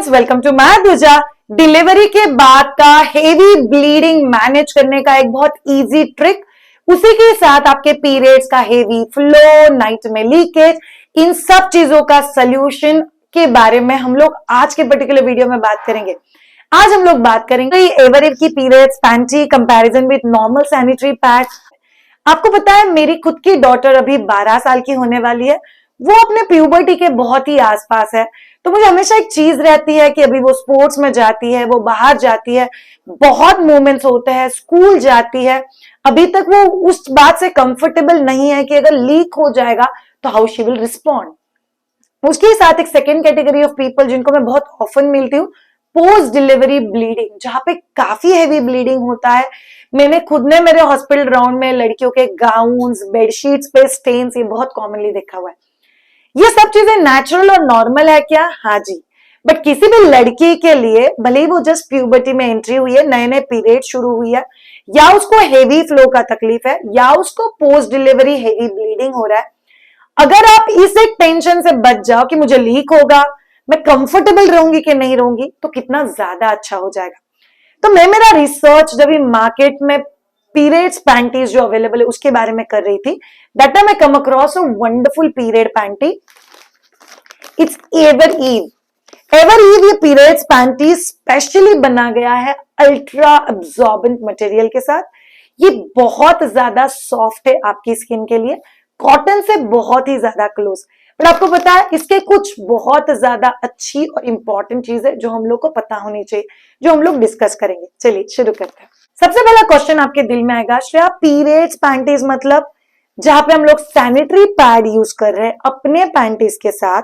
Friends, welcome to Madhuja. Delivery के बाद का हेवी ब्लीडिंग मैनेज करने का एक बहुत इजी ट्रिक, उसी के साथ आपके पीरियड्स का हेवी फ्लो, नाइट में लीकेज, इन सब चीजों का सॉल्यूशन के बारे में हम लोग आज के पर्टिकुलर वीडियो में बात करेंगे। आज हम लोग बात करेंगे एवरइव की periods panty comparison with normal sanitary pad. आपको पता है मेरी खुद की डॉटर अभी 12 साल की होने वाली है, वो अपने प्यूबर्टी के बहुत ही आसपास है। तो मुझे हमेशा एक चीज रहती है कि अभी वो स्पोर्ट्स में जाती है, वो बाहर जाती है, बहुत मूवमेंट्स होते हैं, स्कूल जाती है, अभी तक वो उस बात से कंफर्टेबल नहीं है कि अगर लीक हो जाएगा तो हाउ शी विल रिस्पॉन्ड। उसके साथ एक सेकेंड कैटेगरी ऑफ पीपल जिनको मैं बहुत ऑफन मिलती हूँ, पोस्ट डिलीवरी ब्लीडिंग, जहां पे काफी हैवी ब्लीडिंग होता है। मैंने खुद ने मेरे हॉस्पिटल राउंड में लड़कियों के गाउन्स, बेडशीट्स पे स्टेन्स ये बहुत कॉमनली देखा हुआ है। ये सब चीजें नेचुरल और नॉर्मल है क्या? हाँ जी। बट किसी भी लड़की के लिए, भले ही वो जस्ट प्यूबर्टी में एंट्री हुई है, नए नए पीरियड शुरू हुई है, या उसको हेवी फ्लो का तकलीफ है, या उसको पोस्ट डिलीवरी हेवी ब्लीडिंग हो रहा है, अगर आप इस एक टेंशन से बच जाओ कि मुझे लीक होगा, मैं कंफर्टेबल रहूंगी कि नहीं रहूंगी, तो कितना ज्यादा अच्छा हो जाएगा। तो मैं मेरा रिसर्च जब मार्केट में पीरियड्स पैंटीज जो अवेलेबल है उसके बारे में कर रही थी, that time I come across a wonderful period panty. It's Evereve. Evereve ये पीरियड्स पैंटी स्पेशली बना गया है अल्ट्रा एब्जॉर्बेंट मटेरियल के साथ। ये बहुत ज्यादा सॉफ्ट है आपकी स्किन के लिए, कॉटन से बहुत ही ज्यादा क्लोज। पर आपको पता है इसके कुछ बहुत ज्यादा अच्छी और इंपॉर्टेंट चीज है जो हम लोग को पता होनी चाहिए, जो हम लोग डिस्कस करेंगे। चलिए शुरू करते हैं। सबसे पहला क्वेश्चन आपके दिल में आएगा, श्रेया पीरियड्स पैंटीज मतलब जहां पे हम लोग सैनिटरी पैड यूज कर रहे हैं अपने पैंटीज के साथ,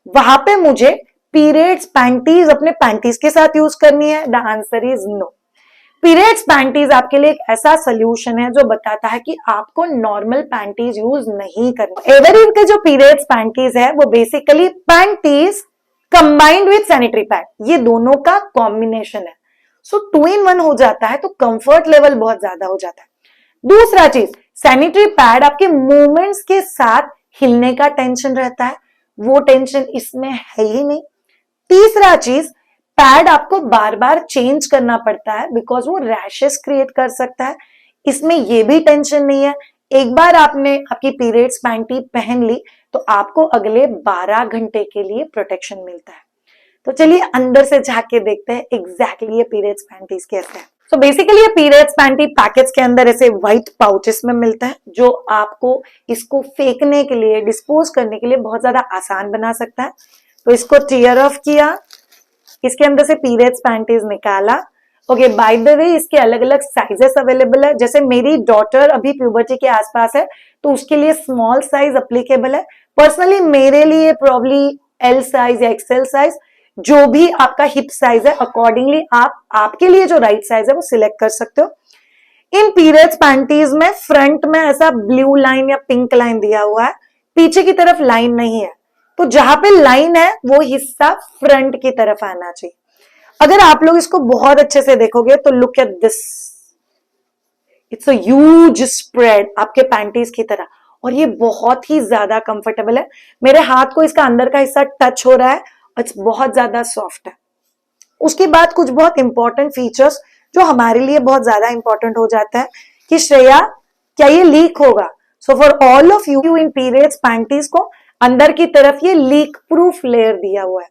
वहां पे मुझे पीरियड्स पैंटीज अपने पैंटीज के साथ यूज करनी है? The answer is no. Periods panties आपके लिए एक ऐसा सोल्यूशन है जो बताता है कि आपको नॉर्मल पैंटीज यूज नहीं करना। एवरइव के जो पीरियड्स पैंटीज है वो basically panties combined with sanitary pad, ये दोनों का कॉम्बिनेशन है। सो 2 in 1 हो जाता है, तो कंफर्ट लेवल बहुत ज्यादा हो जाता है। दूसरा चीज, सैनिटरी पैड आपके मूवमेंट्स के साथ हिलने का टेंशन रहता है, वो टेंशन इसमें है ही नहीं। तीसरा चीज, पैड आपको बार बार चेंज करना पड़ता है बिकॉज वो रैशेस क्रिएट कर सकता है, इसमें ये भी टेंशन नहीं है। एक बार आपने आपकी पीरियड्स पैंटी पहन ली तो आपको अगले 12 घंटे के लिए प्रोटेक्शन मिलता है। तो चलिए अंदर से झाके देखते हैं एग्जैक्टली ये पीरियड्स पैंटीज कैसे है। सो बेसिकली ये पीरियड्स पैंटी पैकेट्स के अंदर ऐसे व्हाइट पाउचेस में मिलता है, जो आपको इसको फेंकने के लिए, डिस्पोज करने के लिए बहुत ज्यादा आसान बना सकता है। तो इसको टीयर ऑफ किया, इसके अंदर से पीरियड्स पैंटीज निकाला। ओके, बाय द वे इसके अलग अलग साइजेस अवेलेबल है। जैसे मेरी डॉटर अभी प्यूबर्टी के आसपास है तो उसके लिए स्मॉल साइज अप्लीकेबल है। पर्सनली मेरे लिए प्रॉब्ली एल साइज या एक्सएल साइज, जो भी आपका हिप साइज है अकॉर्डिंगली आप आपके लिए जो राइट साइज है वो सिलेक्ट कर सकते हो। इन पीरियड्स पैंटीज में फ्रंट में ऐसा ब्लू लाइन या पिंक लाइन दिया हुआ है, पीछे की तरफ लाइन नहीं है, तो जहां पे लाइन है वो हिस्सा फ्रंट की तरफ आना चाहिए। अगर आप लोग इसको बहुत अच्छे से देखोगे तो look at this, it's a huge spread आपके पैंटीज की तरह, और ये बहुत ही ज्यादा कंफर्टेबल है। मेरे हाथ को इसका अंदर का हिस्सा टच हो रहा है, इट्स बहुत ज्यादा सॉफ्ट है। उसके बाद कुछ बहुत इंपॉर्टेंट फीचर्स जो हमारे लिए बहुत ज्यादा इंपॉर्टेंट हो जाता है कि श्रेया क्या ये लीक होगा? So for all of you in periods panties को अंदर की तरफ ये लीक प्रूफ लेयर दिया हुआ है,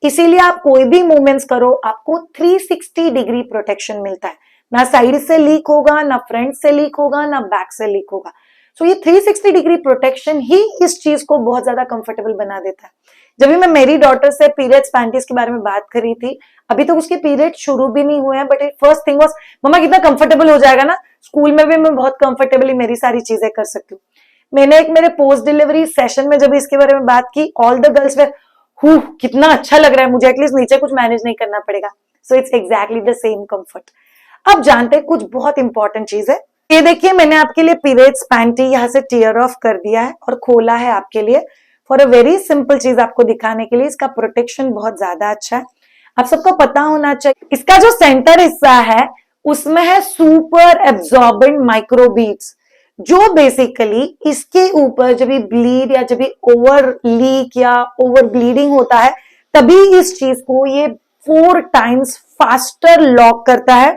इसीलिए आप कोई भी मूवमेंट्स करो आपको 360 डिग्री प्रोटेक्शन मिलता है। ना साइड से लीक होगा, ना फ्रंट से लीक होगा, ना बैक से लीक होगा। सो ये 360 डिग्री प्रोटेक्शन ही इस चीज को बहुत ज्यादा कंफर्टेबल बना देता है। जब भी मैं मेरी डॉटर से पीरियड्स पैंटीज के बारे में बात करी थी, अभी तक उसके पीरियड शुरू भी नहीं हुए हैं, बट फर्स्ट थिंग वाज, मम्मा कितना कंफर्टेबल हो जाएगा ना, स्कूल में भी मैं बहुत कंफर्टेबली मेरी सारी चीजें कर सकती हूँ। मैंने एक मेरे पोस्ट डिलीवरी सेशन में जब इसके बारे में बात की, ऑल द गर्ल्स वे, कितना अच्छा लग रहा है मुझे, एटलीस्ट नीचे कुछ मैनेज नहीं करना पड़ेगा। So it's exactly the same comfort. अब जानते हैं कुछ बहुत इंपॉर्टेंट चीज है। ये देखिए मैंने आपके लिए पीरियड्स पैंटी यहां से टीयर ऑफ कर दिया है और खोला है आपके लिए फॉर अ वेरी सिंपल चीज आपको दिखाने के लिए। इसका प्रोटेक्शन बहुत ज्यादा अच्छा है, आप सबको पता होना चाहिए। इसका जो सेंटर हिस्सा है उसमें है सुपर एब्जॉर्बेंट माइक्रोबीड्स, जो बेसिकली इसके ऊपर जब भी ब्लीड या जब भी ओवर लीक या ओवर ब्लीडिंग होता है तभी इस चीज को ये 4 टाइम्स फास्टर लॉक करता है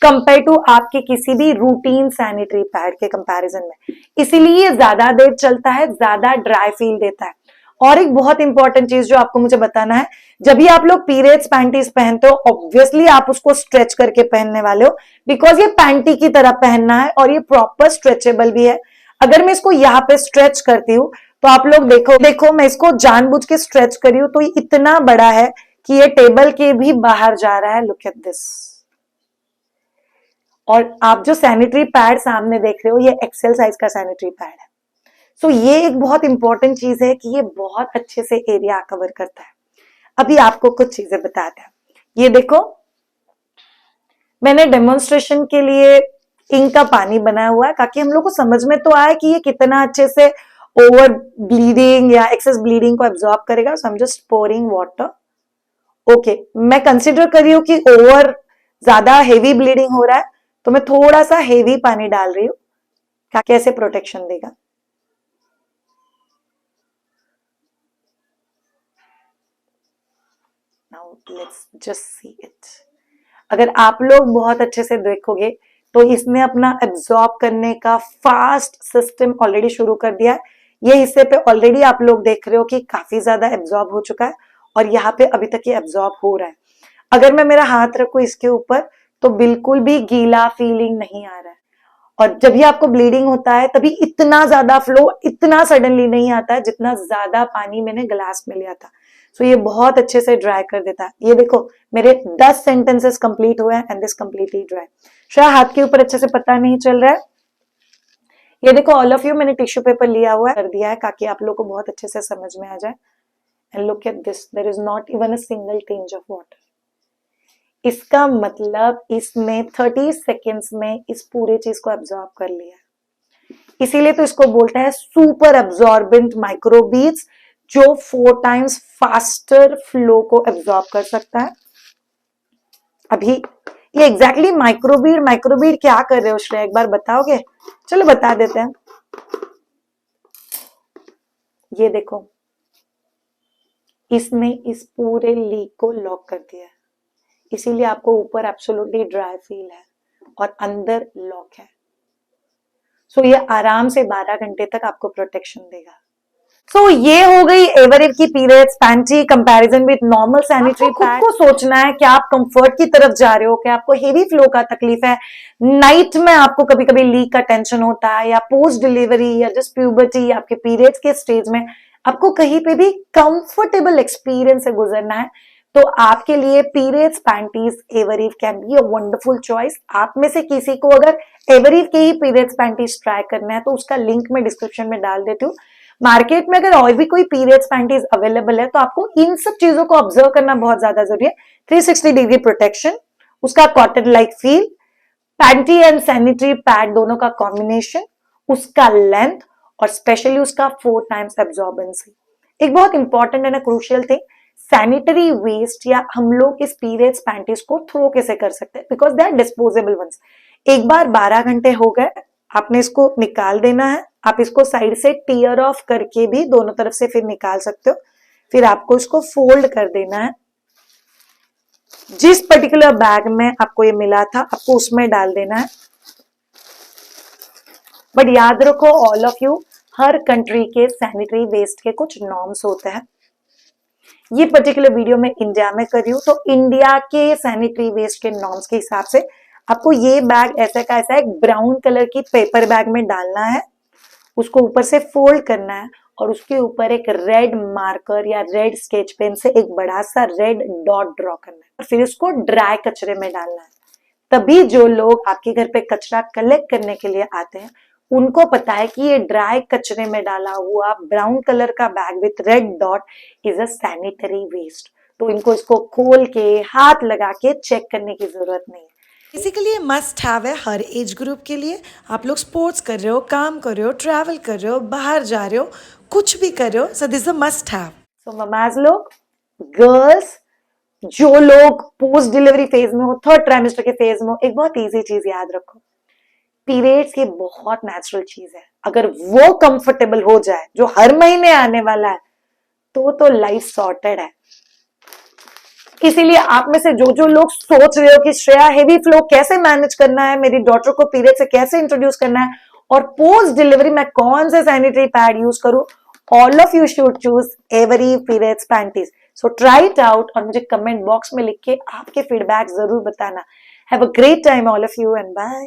कंपेयर टू आपके किसी भी रूटीन सैनिटरी पैड के कंपैरिजन में। इसीलिए ये ज्यादा देर चलता है, ज्यादा ड्राई फील देता है। और एक बहुत इंपॉर्टेंट चीज जो आपको मुझे बताना है, जब भी आप लोग पीरियड्स पैंटीज पहनते हो, ऑब्वियसली आप उसको स्ट्रेच करके पहनने वाले हो, बिकॉज ये पैंटी की तरह पहनना है और ये प्रॉपर स्ट्रेचेबल भी है। अगर मैं इसको यहाँ पे स्ट्रेच करती हूँ तो आप लोग देखो मैं इसको जानबूझ के स्ट्रेच करी हूं तो ये इतना बड़ा है कि ये टेबल के भी बाहर जा रहा है। Look at this. और आप जो सैनिटरी पैड सामने देख रहे हो, ये एक्सेल साइज का सैनिटरी पैड है। सो ये एक बहुत इंपॉर्टेंट चीज है कि ये बहुत अच्छे से एरिया कवर करता है। अभी आपको कुछ चीजें बताते हैं। ये देखो, मैंने डेमोन्स्ट्रेशन के लिए इंक का पानी बनाया हुआ है ताकि हम लोग को समझ में तो आए कि ये कितना अच्छे से ओवर ब्लीडिंग या एक्सेस ब्लीडिंग को एब्जॉर्ब करेगा। So I am just pouring water. Okay, मैं कंसिडर कर रही हूँ कि ओवर ज्यादा हेवी ब्लीडिंग हो रहा है तो मैं थोड़ा सा हेवी पानी डाल रही हूँ, कैसे प्रोटेक्शन देगा। Now let's just see it. अगर आप लोग बहुत अच्छे से देखोगे तो इसने अपना एब्जॉर्ब करने का फास्ट सिस्टम ऑलरेडी शुरू कर दिया है। ये हिस्से पे ऑलरेडी आप लोग देख रहे हो कि काफी ज्यादा एब्जॉर्ब हो चुका है और यहाँ पे अभी तक ये एब्जॉर्ब हो रहा है। अगर मैं मेरा हाथ रखूं इसके ऊपर तो बिल्कुल भी गीला फीलिंग नहीं आ रहा है। और जब भी आपको ब्लीडिंग होता है तभी इतना ज्यादा फ्लो इतना सडनली नहीं आता है जितना ज्यादा पानी मैंने ग्लास में लिया था। सो ये बहुत अच्छे से ड्राई कर देता है। ये देखो मेरे 10 सेंटेंसेस कंप्लीट हुए हैं एंड दिस कंप्लीटली ड्राई। शायद हाथ के ऊपर अच्छे से पता नहीं चल रहा है। ये देखो ऑल ऑफ यू, मैंने टिश्यू पेपर लिया हुआ है, कर दिया है ताकि आप लोग को बहुत अच्छे से समझ में आ जाए। And look at this, there is not even a single tinge of water. इसका मतलब इसने 30 सेकेंड्स में इस पूरे चीज को एब्जॉर्ब कर लिया। इसीलिए तो इसको बोलता है सुपर एब्जॉर्बेंट माइक्रोबीड्स, जो 4 टाइम्स फास्टर फ्लो को एब्जॉर्ब कर सकता है। अभी ये एग्जैक्टली माइक्रोबीड क्या कर रहे हो श्रेया, एक बार बताओगे? चलो बता देते हैं। ये देखो, इसने इस पूरे लीक को लॉक कर दिया है। इसीलिए आपको ऊपर एब्सोल्युटली ड्राई फील है और अंदर लॉक है। सो ये आराम से 12 घंटे तक आपको प्रोटेक्शन देगा। सो ये हो गई एवरइव की periods panty comparison with normal sanitary pad. को सोचना है कि आप कंफर्ट की तरफ जा रहे हो, कि आपको हेवी फ्लो का तकलीफ है, नाइट में आपको कभी कभी लीक का टेंशन होता है, या पोस्ट डिलीवरी या जस्ट प्यूबर्टी या आपके पीरियड्स के स्टेज में आपको कहीं पे भी कंफर्टेबल एक्सपीरियंस से गुजरना है, तो आपके लिए periods panties Evereve can be a wonderful choice. आप में से किसी को अगर एवरइव के ही पीरियड्स पैंटीज ट्राई करना है तो उसका लिंक मैं डिस्क्रिप्शन में डाल देती हूँ। मार्केट में अगर और भी कोई पीरियड्स पैंटीज अवेलेबल है तो आपको इन सब चीजों को ऑब्जर्व करना बहुत ज्यादा जरूरी है। 360 डिग्री प्रोटेक्शन, उसका cotton like feel, panty and sanitary pad दोनों का कॉम्बिनेशन, उसका लेंथ और स्पेशली उसका 4 टाइम्स एब्जॉर्बेंसी। एक बहुत important and crucial thing, sanitary waste या हम लोग इस पीरियड्स पैंटीज को थ्रो कैसे कर सकते हैं, because they are disposable ones. एक बार 12 घंटे हो गए, आपने इसको निकाल देना है। आप इसको साइड से टीयर ऑफ करके भी दोनों तरफ से फिर निकाल सकते हो। फिर आपको इसको फोल्ड कर देना है। जिस पर्टिकुलर बैग में आपको ये मिला था आपको उसमें डाल देना है। बट याद रखो all of you, her country के सैनिटरी वेस्ट के कुछ नॉर्म्स होते हैं। ये पर्टिकुलर वीडियो मैं इंडिया में कर रही हूं, तो इंडिया के सैनिटरी वेस्ट के नॉर्म्स के हिसाब से आपको ये बैग ऐसा का ऐसा एक ब्राउन कलर की पेपर बैग में डालना है, उसको ऊपर से फोल्ड करना है और उसके ऊपर एक रेड मार्कर या रेड स्केच पेन से एक बड़ा सा रेड डॉट ड्रॉ करना है और फिर उसको ड्राई कचरे में डालना है। तभी जो लोग आपके घर पे कचरा कलेक्ट करने के लिए आते हैं उनको पता है कि ये ड्राई कचरे में डाला हुआ ब्राउन कलर का bag with red dot is a sanitary waste. तो इनको इसको खोल के हाथ लगा के चेक करने की जरूरत नहीं। बेसिकली ये मस्ट हैव है हर एज ग्रुप के लिए। आप लोग स्पोर्ट्स कर रहे हो, काम कर रहे हो, ट्रैवल कर रहे हो, बाहर जा रहे हो, कुछ भी कर रहे हो, so this a must have. So mama's लोग, गर्ल्स, जो लोग पोस्ट डिलीवरी फेज में हो, 3rd ट्राइमेस्टर के फेज में हो, एक बहुत इजी चीज याद रखो, पीरियड्स ये बहुत नेचुरल चीज है। अगर वो कंफर्टेबल हो जाए जो हर महीने आने वाला है तो लाइफ सॉर्टेड है। इसीलिए आप में से जो लोग सोच रहे हो कि श्रेया हेवी फ्लो कैसे मैनेज करना है, मेरी डॉटर को पीरियड से कैसे इंट्रोड्यूस करना है और पोस्ट डिलीवरी मैं कौन से सैनिटरी पैड यूज करूं, all of you should choose every periods panties. So try it out और मुझे कमेंट बॉक्स में लिख के आपके फीडबैक जरूर बताना. Have a great time all of you and bye.